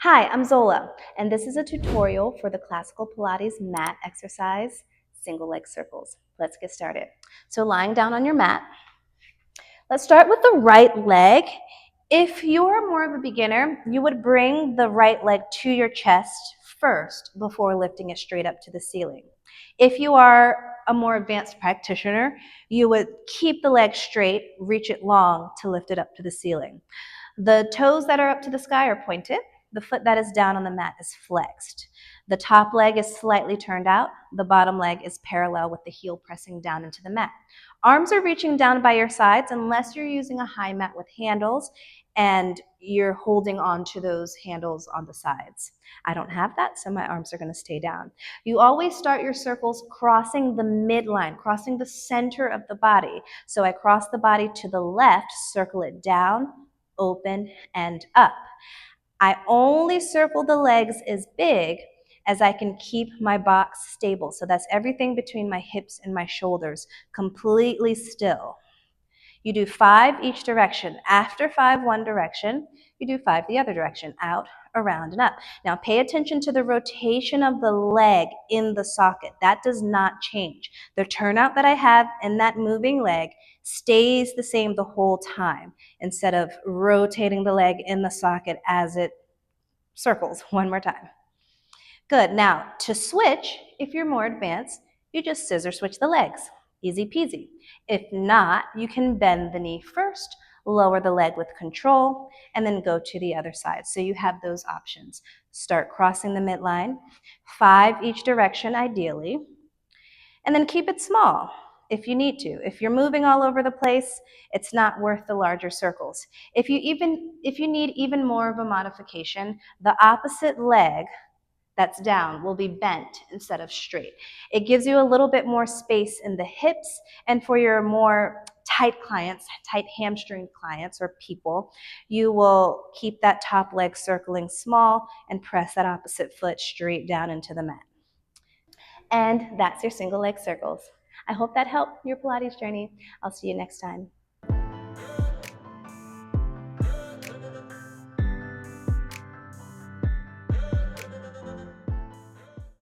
Hi, I'm Zola, and this is a tutorial for the classical Pilates mat exercise, single leg circles. Let's get started. So lying down on your mat, let's start with the right leg. If you're more of a beginner, you would bring the right leg to your chest first before lifting it straight up to the ceiling. If you are a more advanced practitioner, you would keep the leg straight, reach it long to lift it up to the ceiling. The toes that are up to the sky are pointed. The foot that is down on the mat is flexed. The top leg is slightly turned out. The bottom leg is parallel with the heel pressing down into the mat. Arms are reaching down by your sides unless you're using a high mat with handles and you're holding on to those handles on the sides. I don't have that, so my arms are going to stay down. You always start your circles crossing the midline, crossing the center of the body. So I cross the body to the left, circle it down, open, and up. I only circle the legs as big as I can keep my box stable. So that's everything between my hips and my shoulders, completely still. You do 5 each direction. After 5 one direction, you do 5 the other direction, out, around, and up. Now pay attention to the rotation of the leg in the socket. That does not change. The turnout that I have in that moving leg stays the same the whole time instead of rotating the leg in the socket as it circles. One more time. Good. Now to switch, if you're more advanced, you just scissor switch the legs. Easy peasy. If not, you can bend the knee first, lower the leg with control, and then go to the other side. So you have those options. Start crossing the midline, 5 each direction ideally, and then keep it small if you need to. If you're moving all over the place, it's not worth the larger circles. If you need even more of a modification, the opposite leg that's down will be bent instead of straight. It gives you a little bit more space in the hips, and for your more tight clients, tight hamstring clients or people, you will keep that top leg circling small and press that opposite foot straight down into the mat. And that's your single leg circles. I hope that helped your Pilates journey. I'll see you next time.